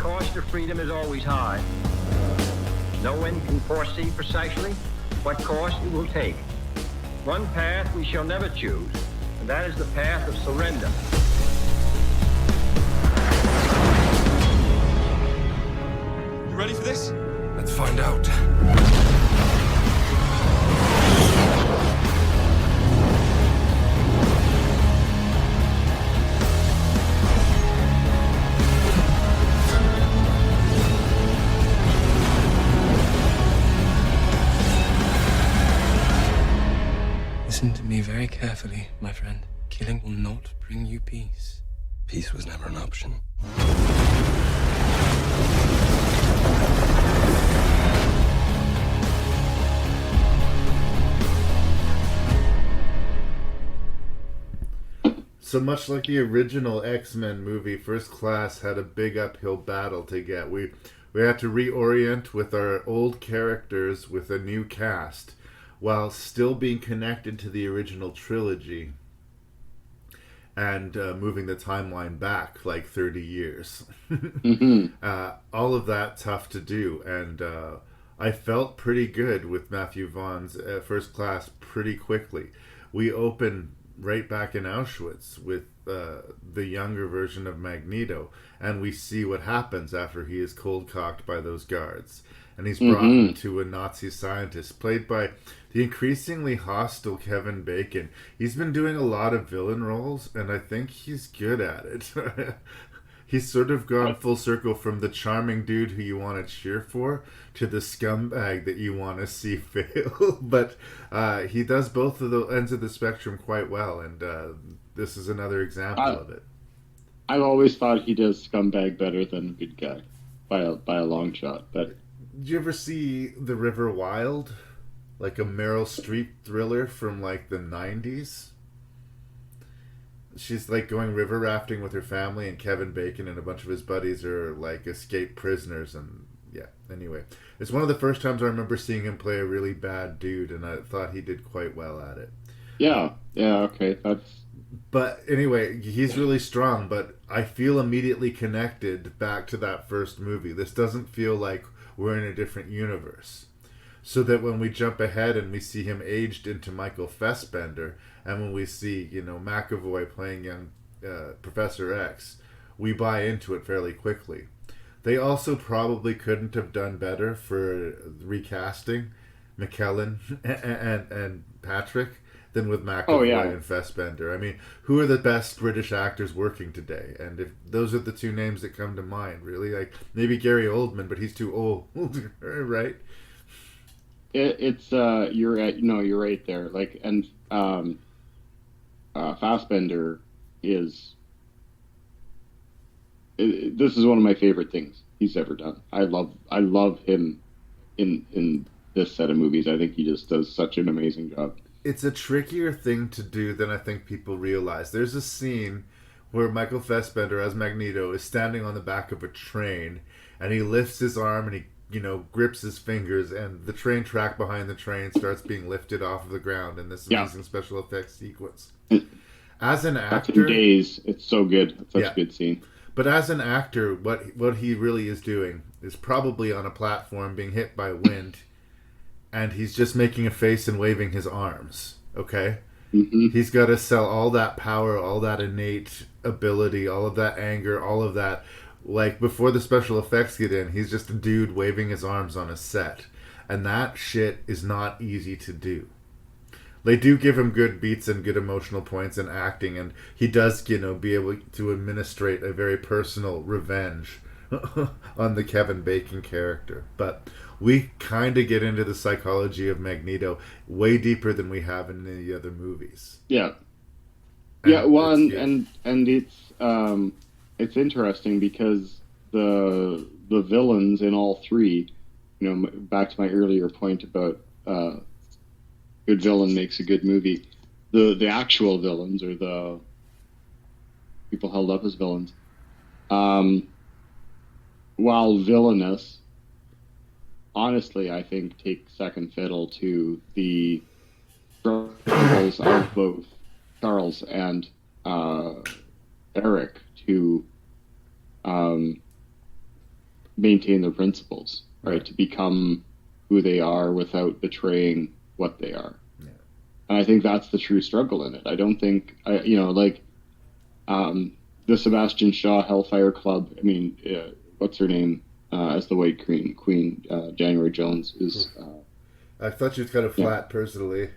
cost of freedom is always high. No one can foresee precisely what course it will take. One path we shall never choose, and that is the path of surrender. You ready for this? Let's find out. Listen to me very carefully, my friend. Killing will not bring you peace. Peace was never an option. So much like the original X-Men movie, First Class had a big uphill battle to get. We had to reorient with our old characters with a new cast, while still being connected to the original trilogy and moving the timeline back like 30 years. All of that tough to do, and I felt pretty good with Matthew Vaughn's First Class pretty quickly. We open right back in Auschwitz with the younger version of Magneto, and we see what happens after he is cold-cocked by those guards. And he's brought to a Nazi scientist, played by the increasingly hostile Kevin Bacon. He's been doing a lot of villain roles, and I think he's good at it. He's sort of gone full circle from the charming dude who you want to cheer for to the scumbag that you want to see fail. But he does both of the ends of the spectrum quite well, and this is another example of it. I've always thought he does scumbag better than good guy by a long shot. But did you ever see The River Wild? Like a Meryl Streep thriller from like the 90s? She's like going river rafting with her family, and Kevin Bacon and a bunch of his buddies are like escaped prisoners, and yeah, anyway. It's one of the first times I remember seeing him play a really bad dude, and I thought he did quite well at it. Yeah, okay, But anyway, he's really strong, but I feel immediately connected back to that first movie. This doesn't feel like we're in a different universe. So that when we jump ahead and we see him aged into Michael Fassbender, and when we see, McAvoy playing young Professor X, we buy into it fairly quickly. They also probably couldn't have done better for recasting McKellen and Patrick than with McAvoy and Fassbender. I mean, who are the best British actors working today? And if those are the two names that come to mind, really, like maybe Gary Oldman, but he's too old, right? It's you're right there. Like, and Fassbender is. This is one of my favorite things he's ever done. I love him in this set of movies. I think he just does such an amazing job. It's a trickier thing to do than I think people realize. There's a scene where Michael Fassbender as Magneto is standing on the back of a train, and he lifts his arm and he grips his fingers, and the train track behind the train starts being lifted off of the ground in this amazing special effects sequence. As an actor, days, it's so good. It's such a good scene. But as an actor, what he really is doing is probably on a platform being hit by wind, and he's just making a face and waving his arms. Okay, he's got to sell all that power, all that innate ability, all of that anger, all of that. Like, before the special effects get in, he's just a dude waving his arms on a set. And that shit is not easy to do. They do give him good beats and good emotional points and acting, and he does, be able to administrate a very personal revenge on the Kevin Bacon character. But we kind of get into the psychology of Magneto way deeper than we have in the other movies. Yeah. And It's interesting because the villains in all three, back to my earlier point about good villain makes a good movie. The actual villains, or the people held up as villains, while villainous, honestly, I think take second fiddle to the struggles of both Charles and Eric to maintain their principles, right? To become who they are without betraying what they are. Yeah. And I think that's the true struggle in it. I don't think, the Sebastian Shaw Hellfire Club, I mean, what's her name as the White Queen, January Jones is... I thought she was kind of flat, personally.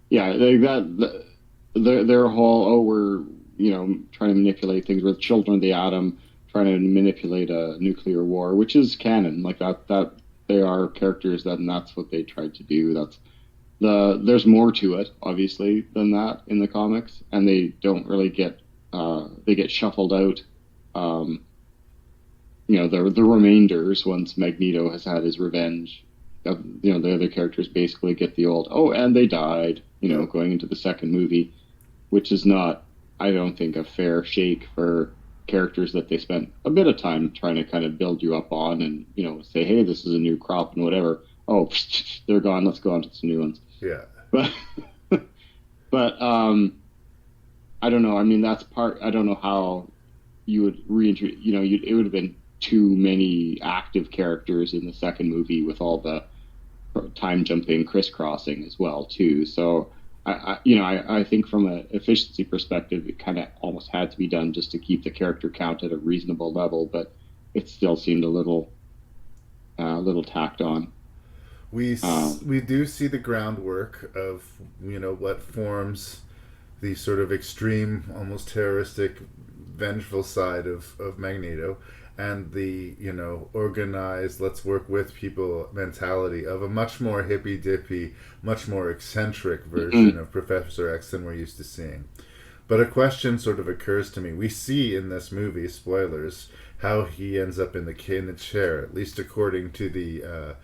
Yeah, their whole, we're, trying to manipulate things with children of the atom, trying to manipulate a nuclear war, which is canon. Like that they are characters and that's what they tried to do. There's more to it, obviously, than that in the comics, and they don't really they get shuffled out. The remainders, once Magneto has had his revenge, the other characters basically get the old, and they died, going into the second movie, which is not, I don't think, a fair shake for characters that they spent a bit of time trying to kind of build you up on and, say, hey, this is a new crop and whatever. Oh, they're gone. Let's go on to some new ones. Yeah. But I don't know. I mean, that's I don't know how you would reintroduce, it would have been too many active characters in the second movie with all the time jumping, crisscrossing as well, too. So, I think from an efficiency perspective, it kind of almost had to be done just to keep the character count at a reasonable level, but it still seemed a little tacked on. We do see the groundwork of what forms the sort of extreme, almost terroristic, vengeful side of Magneto, and the organized, let's work with people mentality of a much more hippy dippy, much more eccentric version of Professor X than we're used to seeing. But a question sort of occurs to me. We see in this movie, spoilers, how he ends up in the chair, at least according to the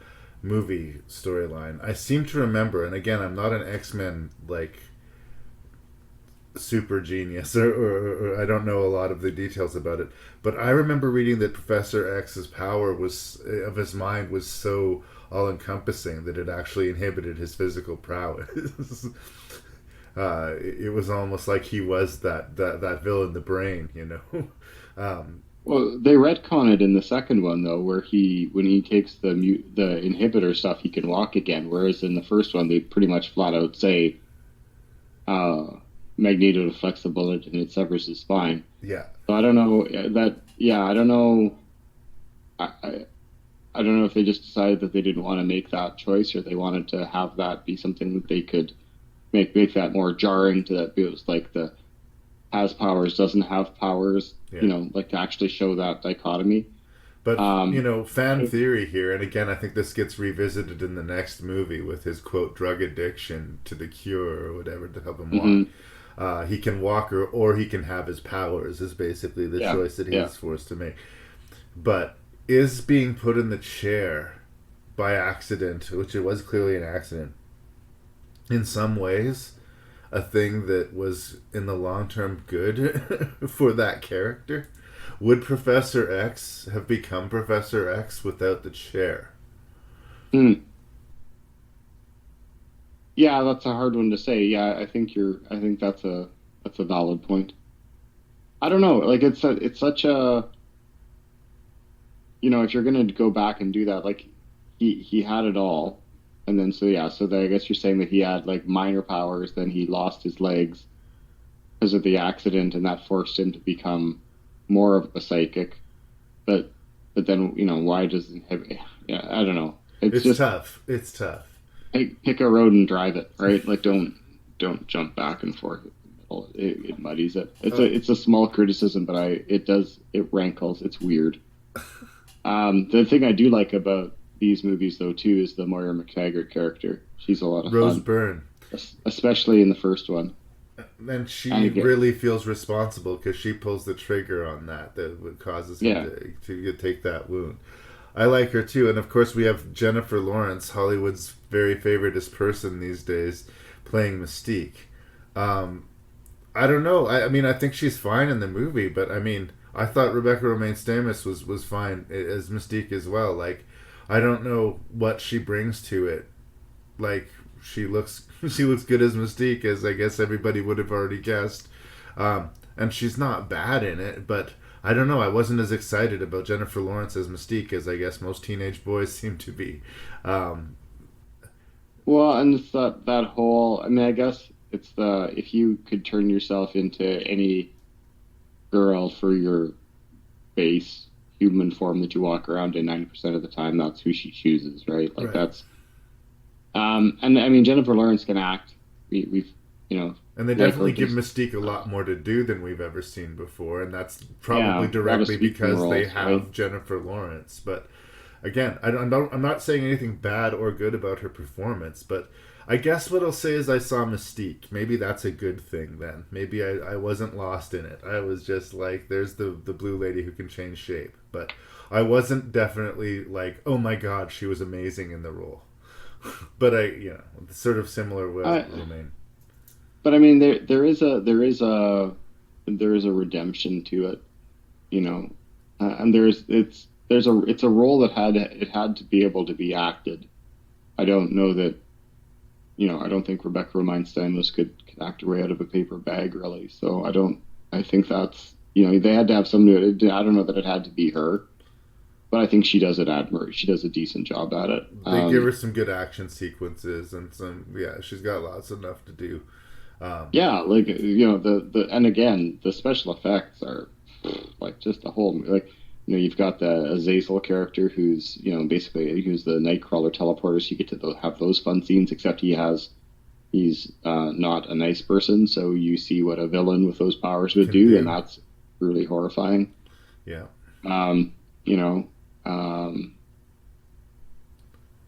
movie storyline. I seem to remember, and again, I'm not an X-Men super genius, or I don't know a lot of the details about it, but I remember reading that Professor X's power of his mind was so all-encompassing that it actually inhibited his physical prowess. It was almost like he was that villain, the Brain, Well, they retcon it in the second one, though, where when he takes the inhibitor stuff, he can walk again. Whereas in the first one, they pretty much flat out say, Magneto deflects the bullet and it severs his spine. Yeah. So I don't know that. Yeah, I don't know. I don't know if they just decided that they didn't want to make that choice, or they wanted to have that be something that they could make that more jarring to that. It was like the has powers, doesn't have powers. Yeah. Like to actually show that dichotomy. But, fan theory here, and again, I think this gets revisited in the next movie with his, quote, drug addiction to the cure or whatever to help him walk. He can walk or he can have his powers is basically the choice that he's forced to make. But is being put in the chair by accident, which it was clearly an accident, in some ways a thing that was in the long term good for that character? Would Professor X have become Professor X without the chair? Yeah, that's a hard one to say. Yeah, I think that's a valid point. I don't know. Like it's such a, if you're gonna go back and do that, like he had it all, and then so I guess you're saying that he had like minor powers, then he lost his legs because of the accident, and that forced him to become more of a psychic. But then why doesn't I don't know. It's just tough. It's tough. Pick a road and drive it, right? Like don't jump back and forth. It muddies it. It's a small criticism, but it rankles. It's weird. The thing I do like about these movies, though, too, is the Moira McTaggart character. She's a lot of Rose fun. Byrne, especially in the first one. And she really feels responsible because she pulls the trigger on that causes him to take that wound. I like her too, and of course we have Jennifer Lawrence, Hollywood's very favoritist person these days, playing Mystique. I don't know. I mean, I think she's fine in the movie, but I mean, I thought Rebecca Romijn Stamos was fine as Mystique as well. Like, I don't know what she brings to it. Like, she looks good as Mystique, as I guess everybody would have already guessed. and she's not bad in it, but I don't know. I wasn't as excited about Jennifer Lawrence as Mystique as I guess most teenage boys seem to be. Well, and it's that whole. I mean, I guess it's the if you could turn yourself into any girl for your base human form that you walk around in 90% of the time, that's who she chooses, right? Like Right. that's. And I mean, Jennifer Lawrence can act. We've And they like definitely her give just- Mystique a lot more to do than we've ever seen before, and that's probably Yeah, directly a lot of speaking because they roles, have right? Jennifer Lawrence. But again, I'm not saying anything bad or good about her performance, but I guess what I'll say is I saw Mystique. Maybe that's a good thing then. Maybe I wasn't lost in it. I was just like, there's the blue lady who can change shape. But I wasn't definitely like, oh my god, she was amazing in the role. But sort of similar will remain. But I mean, there is a redemption to it, and it's a role that had to be able to be acted. I don't know that, I don't think Rebecca Romijn Stamos could act her way out of a paper bag really. So I think that's, they had to have somebody. I don't know that it had to be her, but I think she does it admirably. She does a decent job at it. They give her some good action sequences and she's got lots enough to do. Yeah, like and again, the special effects are like just a whole like you've got the Azazel character who's basically who's the Nightcrawler teleporter. So you get to have those fun scenes, except he's not a nice person. So you see what a villain with those powers would do, and that's really horrifying. Yeah.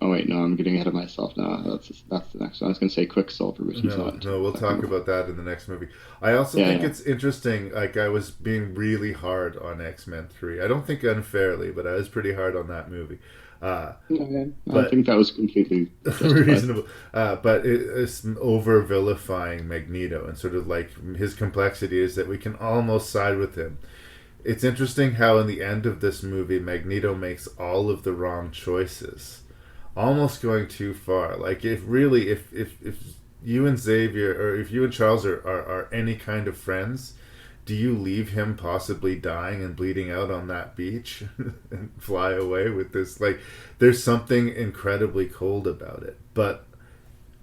Oh wait, no, I'm getting ahead of myself now. That's the next one. I was going to say Quicksilver, but he's not. No, we'll talk about that in the next movie. I also think it's interesting. Like I was being really hard on X-Men 3. I don't think unfairly, but I was pretty hard on that movie. I think that was completely reasonable. But it's over vilifying Magneto, and sort of like his complexity is that we can almost side with him. It's interesting how in the end of this movie, Magneto makes all of the wrong choices. Almost going too far. Like if you and Xavier, or if you and Charles are any kind of friends, do you leave him possibly dying and bleeding out on that beach and fly away with this? Like, there's something incredibly cold about it. But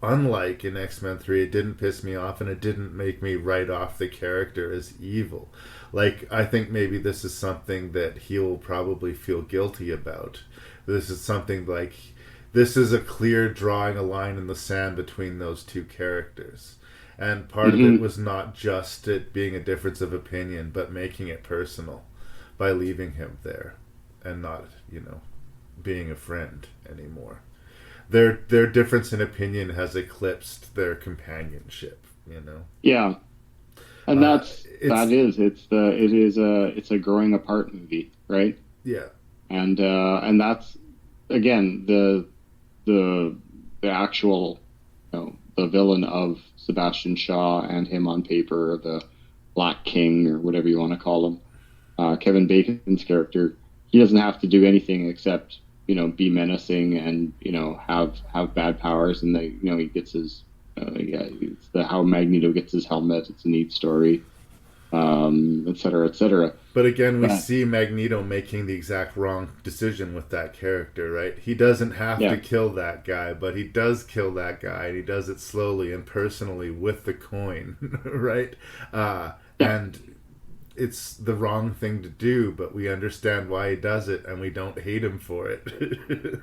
unlike in X-Men 3, it didn't piss me off and it didn't make me write off the character as evil. Like, I think maybe this is something that he'll probably feel guilty about. This is something like... This is a clear drawing a line in the sand between those two characters. And part of it was not just it being a difference of opinion, but making it personal by leaving him there and not, being a friend anymore. Their difference in opinion has eclipsed their companionship, Yeah. And it's a growing apart movie, right? Yeah. And that's again the actual the villain of Sebastian Shaw and him on paper, the Black King or whatever you want to call him, Kevin Bacon's character. He doesn't have to do anything except be menacing and have bad powers, and he gets his it's how Magneto gets his helmet. It's a neat story, et cetera, et cetera. But again, we see Magneto making the exact wrong decision with that character, right? He doesn't have to kill that guy, but he does kill that guy, and he does it slowly and personally with the coin, right? And it's the wrong thing to do, but we understand why he does it, and we don't hate him for it.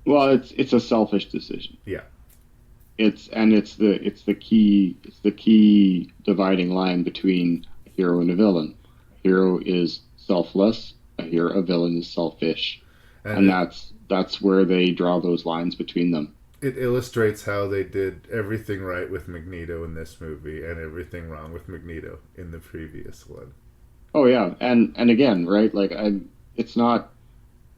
Well, it's a selfish decision. Yeah. It's the key dividing line between a hero and a villain. A hero is selfless. A villain is selfish, and that's where they draw those lines between them. It illustrates how they did everything right with Magneto in this movie and everything wrong with Magneto in the previous one. Oh yeah, and again, right? Like it's not.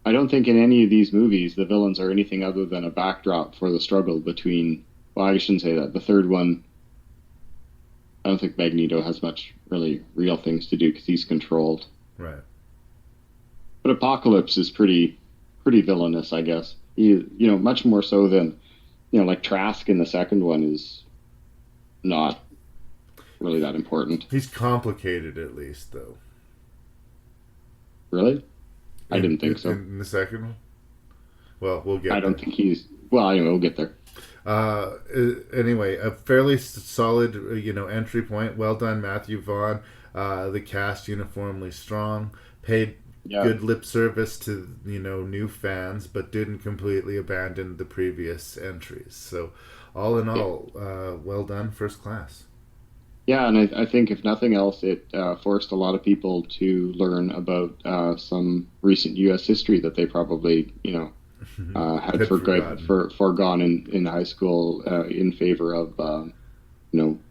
I don't think in any of these movies the villains are anything other than a backdrop for the struggle between. Well, I shouldn't say that. The third one, I don't think Magneto has much really real things to do because he's controlled. Right. But Apocalypse is pretty villainous, I guess. Much more so than, like Trask in the second one is not really that important. He's complicated, at least, though. Really? I didn't think so. In the second one? Well, we'll get I don't there. think he's... Well, anyway, we'll get there. Anyway, a fairly solid, entry point. Well done, Matthew Vaughn. The cast uniformly strong. Paid good lip service to, new fans, but didn't completely abandon the previous entries. So, all in all, well done, first class. Yeah, and I think if nothing else, it forced a lot of people to learn about some recent U.S. history that they probably, had foregone in high school in favor of,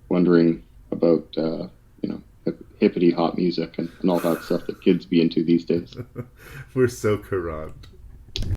wondering about, hippity hop music and all that stuff that kids be into these days. We're so Quran.